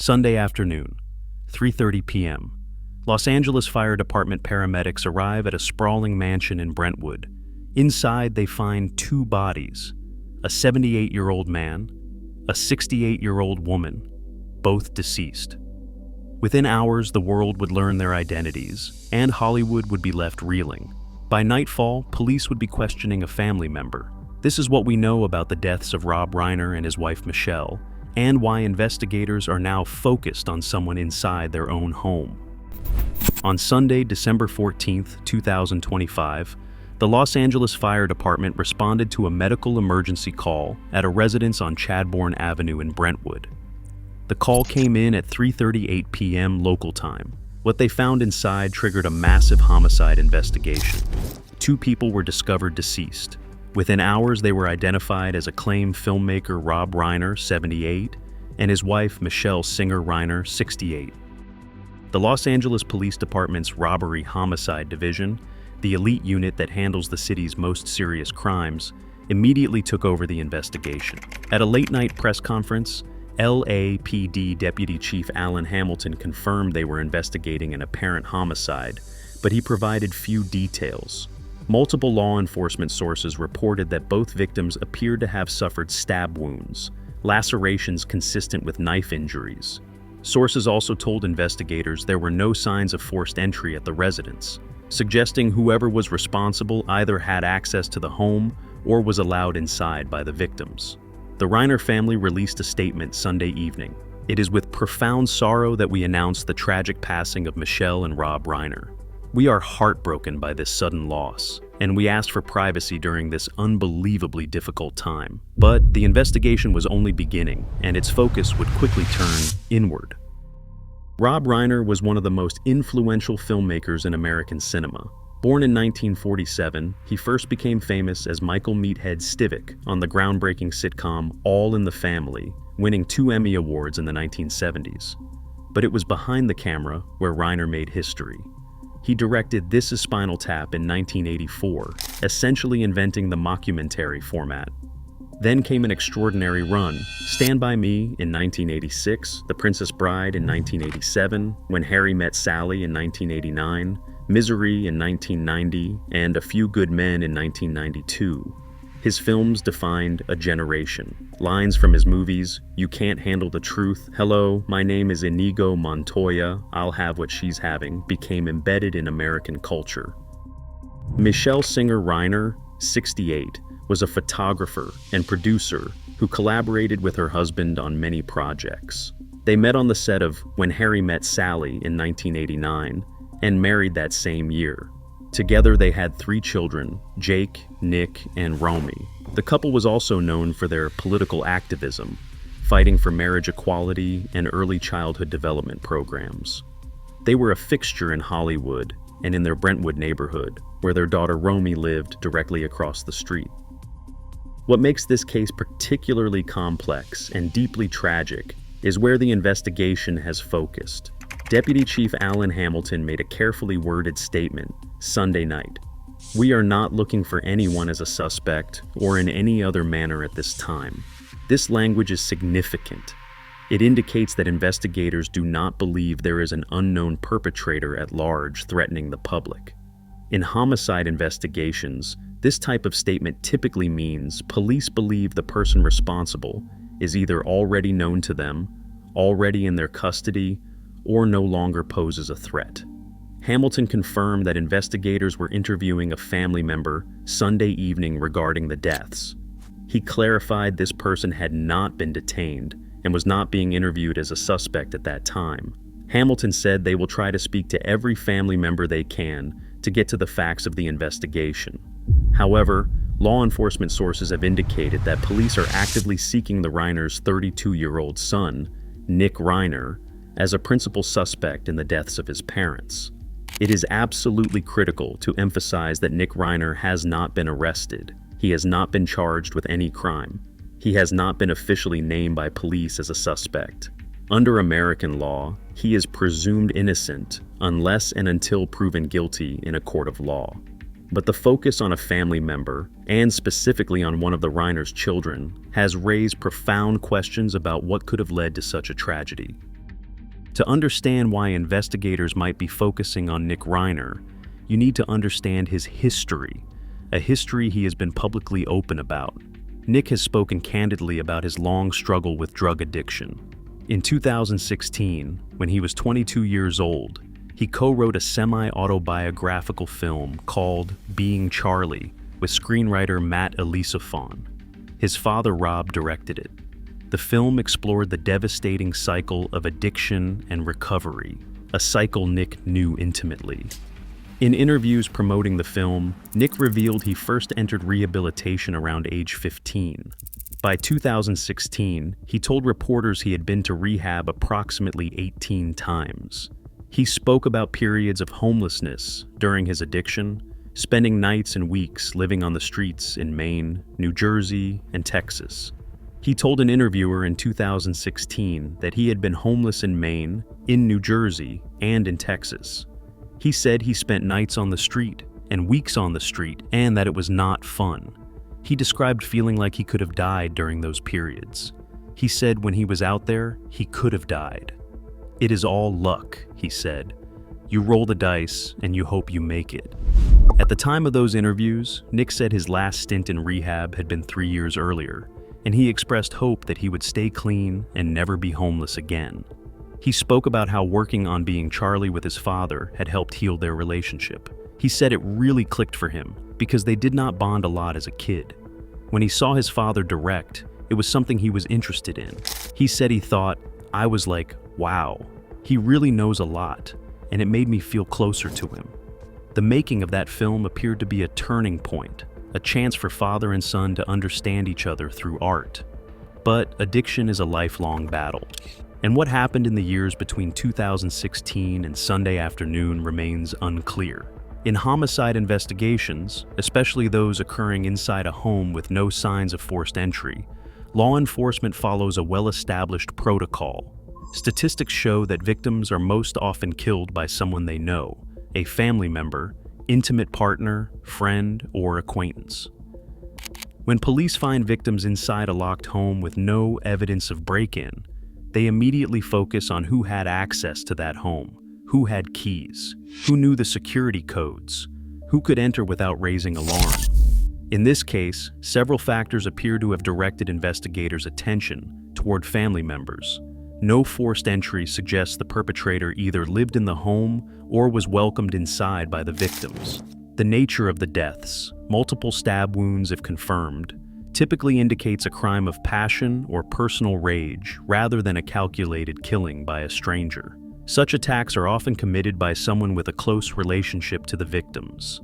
Sunday afternoon, 3:30 p.m. Los Angeles Fire Department paramedics arrive at a sprawling mansion in Brentwood. Inside, they find two bodies, a 78-year-old man, a 68-year-old woman, both deceased. Within hours, the world would learn their identities, and Hollywood would be left reeling. By nightfall, police would be questioning a family member. This is what we know about the deaths of Rob Reiner and his wife Michele, and why investigators are now focused on someone inside their own home. On Sunday, December 14, 2025, the Los Angeles Fire Department responded to a medical emergency call at a residence on Chadbourne Avenue in Brentwood. The call came in at 3:38 p.m. local time. What they found inside triggered a massive homicide investigation. Two people were discovered deceased. Within hours, they were identified as acclaimed filmmaker Rob Reiner, 78, and his wife Michele Reiner, 68. The Los Angeles Police Department's Robbery Homicide Division, the elite unit that handles the city's most serious crimes, immediately took over the investigation. At a late-night press conference, LAPD Deputy Chief Alan Hamilton confirmed they were investigating an apparent homicide, but he provided few details. Multiple law enforcement sources reported that both victims appeared to have suffered stab wounds, lacerations consistent with knife injuries. Sources also told investigators there were no signs of forced entry at the residence, suggesting whoever was responsible either had access to the home or was allowed inside by the victims. The Reiner family released a statement Sunday evening. "It is with profound sorrow that we announce the tragic passing of Michele and Rob Reiner. We are heartbroken by this sudden loss, and we asked for privacy during this unbelievably difficult time." But the investigation was only beginning, and its focus would quickly turn inward. Rob Reiner was one of the most influential filmmakers in American cinema. Born in 1947, he first became famous as Michael "Meathead" Stivic on the groundbreaking sitcom All in the Family, winning 2 Emmy Awards in the 1970s. But it was behind the camera where Reiner made history. He directed This Is Spinal Tap in 1984, essentially inventing the mockumentary format. Then came an extraordinary run: Stand By Me in 1986, The Princess Bride in 1987, When Harry Met Sally in 1989, Misery in 1990, and A Few Good Men in 1992. His films defined a generation. Lines from his movies, You Can't Handle the Truth, Hello, My Name is Inigo Montoya, I'll Have What She's Having, became embedded in American culture. Michele Reiner, 68, was a photographer and producer who collaborated with her husband on many projects. They met on the set of When Harry Met Sally in 1989 and married that same year. Together they had 3 children, Jake, Nick, and Romy. The couple was also known for their political activism, fighting for marriage equality and early childhood development programs. They were a fixture in Hollywood and in their Brentwood neighborhood, where their daughter Romy lived directly across the street. What makes this case particularly complex and deeply tragic is where the investigation has focused. Deputy Chief Alan Hamilton made a carefully worded statement Sunday night. "We are not looking for anyone as a suspect or in any other manner at this time." This language is significant. It indicates that investigators do not believe there is an unknown perpetrator at large threatening the public. In homicide investigations, this type of statement typically means police believe the person responsible is either already known to them, already in their custody, or no longer poses a threat. Hamilton confirmed that investigators were interviewing a family member Sunday evening regarding the deaths. He clarified this person had not been detained and was not being interviewed as a suspect at that time. Hamilton said they will try to speak to every family member they can to get to the facts of the investigation. However, law enforcement sources have indicated that police are actively seeking the Reiner's 32-year-old son, Nick Reiner, as a principal suspect in the deaths of his parents. It is absolutely critical to emphasize that Nick Reiner has not been arrested. He has not been charged with any crime. He has not been officially named by police as a suspect. Under American law, he is presumed innocent unless and until proven guilty in a court of law. But the focus on a family member, and specifically on one of the Reiner's children, has raised profound questions about what could have led to such a tragedy. To understand why investigators might be focusing on Nick Reiner, you need to understand his history, a history he has been publicly open about. Nick has spoken candidly about his long struggle with drug addiction. In 2016, when he was 22 years old, he co-wrote a semi-autobiographical film called Being Charlie with screenwriter Matt Elisafon. His father Rob directed it. The film explored the devastating cycle of addiction and recovery, a cycle Nick knew intimately. In interviews promoting the film, Nick revealed he first entered rehabilitation around age 15. By 2016, he told reporters he had been to rehab approximately 18 times. He spoke about periods of homelessness during his addiction, spending nights and weeks living on the streets in Maine, New Jersey, and Texas. He told an interviewer in 2016 that he had been homeless in Maine, in New Jersey, and in Texas. He said he spent nights on the street and weeks on the street, and that it was not fun. He described feeling like he could have died during those periods. He said when he was out there, he could have died. "It is all luck," he said. "You roll the dice and you hope you make it." At the time of those interviews, Nick said his last stint in rehab had been 3 years earlier, and he expressed hope that he would stay clean and never be homeless again. He spoke about how working on Being Charlie with his father had helped heal their relationship. He said it really clicked for him because they did not bond a lot as a kid. When he saw his father direct, it was something he was interested in. He said he thought, "I was like, wow, he really knows a lot, and it made me feel closer to him." The making of that film appeared to be a turning point, a chance for father and son to understand each other through art. But addiction is a lifelong battle. And what happened in the years between 2016 and Sunday afternoon remains unclear. In homicide investigations, especially those occurring inside a home with no signs of forced entry, law enforcement follows a well-established protocol. Statistics show that victims are most often killed by someone they know, a family member, intimate partner, friend, or acquaintance. When police find victims inside a locked home with no evidence of break-in, they immediately focus on who had access to that home, who had keys, who knew the security codes, who could enter without raising alarm. In this case, several factors appear to have directed investigators' attention toward family members. No forced entry suggests the perpetrator either lived in the home or was welcomed inside by the victims. The nature of the deaths, multiple stab wounds if confirmed, typically indicates a crime of passion or personal rage rather than a calculated killing by a stranger. Such attacks are often committed by someone with a close relationship to the victims.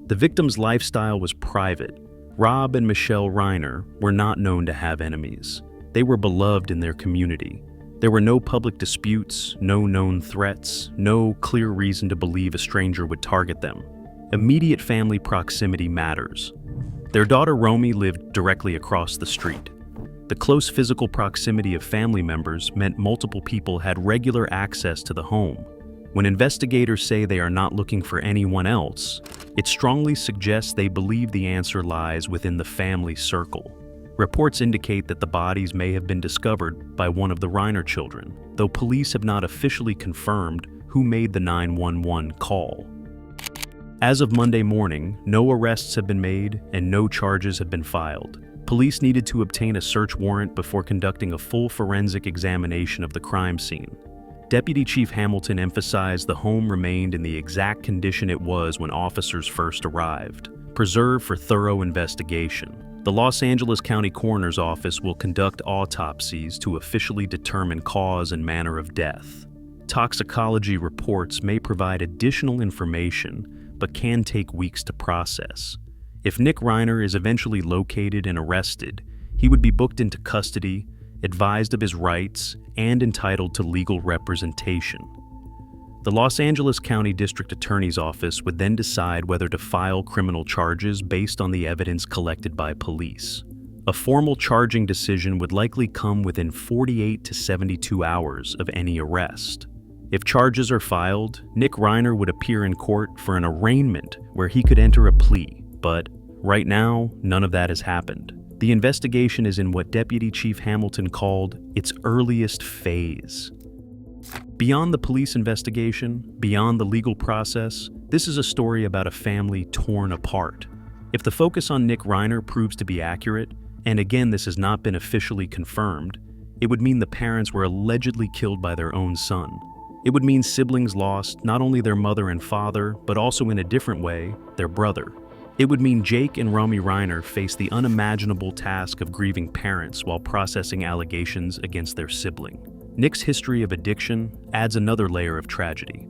The victim's lifestyle was private. Rob and Michele Reiner were not known to have enemies. They were beloved in their community. There were no public disputes, no known threats, no clear reason to believe a stranger would target them. Immediate family proximity matters. Their daughter Romy lived directly across the street. The close physical proximity of family members meant multiple people had regular access to the home. When investigators say they are not looking for anyone else, it strongly suggests they believe the answer lies within the family circle. Reports indicate that the bodies may have been discovered by one of the Reiner children, though police have not officially confirmed who made the 911 call. As of Monday morning, no arrests have been made and no charges have been filed. Police needed to obtain a search warrant before conducting a full forensic examination of the crime scene. Deputy Chief Hamilton emphasized the home remained in the exact condition it was when officers first arrived, preserved for thorough investigation. The Los Angeles County Coroner's Office will conduct autopsies to officially determine cause and manner of death. Toxicology reports may provide additional information, but can take weeks to process. If Nick Reiner is eventually located and arrested, he would be booked into custody, advised of his rights, and entitled to legal representation. The Los Angeles County District Attorney's Office would then decide whether to file criminal charges based on the evidence collected by police. A formal charging decision would likely come within 48 to 72 hours of any arrest. If charges are filed, Nick Reiner would appear in court for an arraignment where he could enter a plea, but right now, none of that has happened. The investigation is in what Deputy Chief Hamilton called its earliest phase. Beyond the police investigation, beyond the legal process, this is a story about a family torn apart. If the focus on Nick Reiner proves to be accurate, and again this has not been officially confirmed, it would mean the parents were allegedly killed by their own son. It would mean siblings lost not only their mother and father, but also in a different way, their brother. It would mean Jake and Romy Reiner face the unimaginable task of grieving parents while processing allegations against their sibling. Nick's history of addiction adds another layer of tragedy.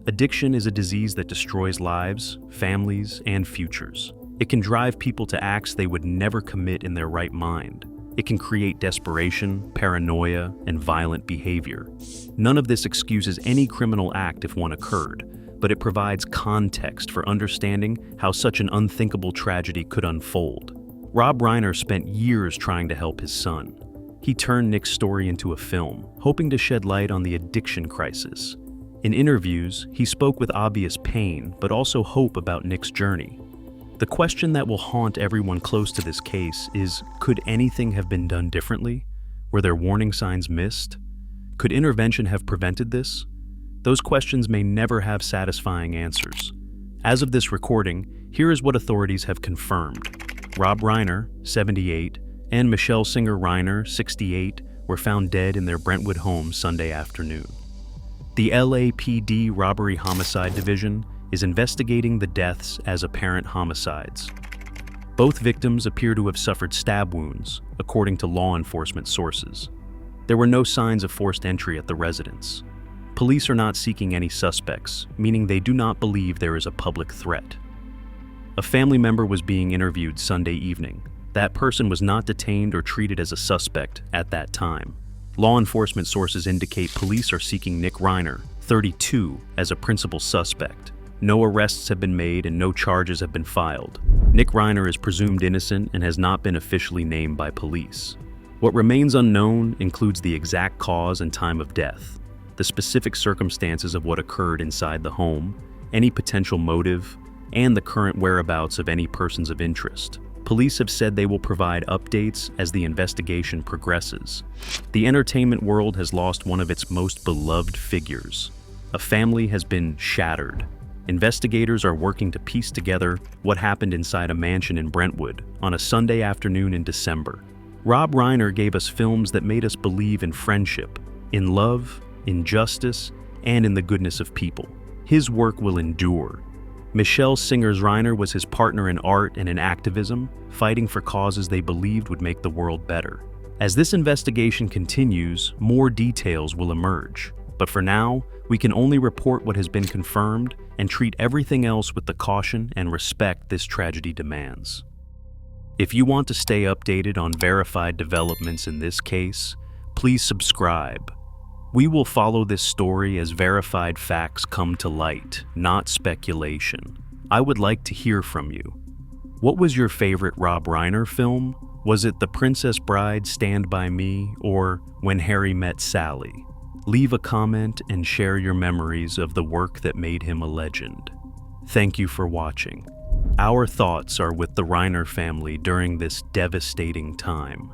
Addiction is a disease that destroys lives, families, and futures. It can drive people to acts they would never commit in their right mind. It can create desperation, paranoia, and violent behavior. None of this excuses any criminal act if one occurred, but it provides context for understanding how such an unthinkable tragedy could unfold. Rob Reiner spent years trying to help his son. He turned Nick's story into a film, hoping to shed light on the addiction crisis. In interviews, he spoke with obvious pain, but also hope about Nick's journey. The question that will haunt everyone close to this case is, could anything have been done differently? Were there warning signs missed? Could intervention have prevented this? Those questions may never have satisfying answers. As of this recording, here is what authorities have confirmed. Rob Reiner, 78, and Michele Singer Reiner, 68, were found dead in their Brentwood home Sunday afternoon. The LAPD Robbery Homicide Division is investigating the deaths as apparent homicides. Both victims appear to have suffered stab wounds, according to law enforcement sources. There were no signs of forced entry at the residence. Police are not seeking any suspects, meaning they do not believe there is a public threat. A family member was being interviewed Sunday evening. That person was not detained or treated as a suspect at that time. Law enforcement sources indicate police are seeking Nick Reiner, 32, as a principal suspect. No arrests have been made and no charges have been filed. Nick Reiner is presumed innocent and has not been officially named by police. What remains unknown includes the exact cause and time of death, the specific circumstances of what occurred inside the home, any potential motive, and the current whereabouts of any persons of interest. Police have said they will provide updates as the investigation progresses. The entertainment world has lost one of its most beloved figures. A family has been shattered. Investigators are working to piece together what happened inside a mansion in Brentwood on a Sunday afternoon in December. Rob Reiner gave us films that made us believe in friendship, in love, in justice, and in the goodness of people. His work will endure. Michele Singer Reiner was his partner in art and in activism, fighting for causes they believed would make the world better. As this investigation continues, more details will emerge. But for now, we can only report what has been confirmed and treat everything else with the caution and respect this tragedy demands. If you want to stay updated on verified developments in this case, please subscribe. We will follow this story as verified facts come to light, not speculation. I would like to hear from you. What was your favorite Rob Reiner film? Was it The Princess Bride, Stand By Me, or When Harry Met Sally? Leave a comment and share your memories of the work that made him a legend. Thank you for watching. Our thoughts are with the Reiner family during this devastating time.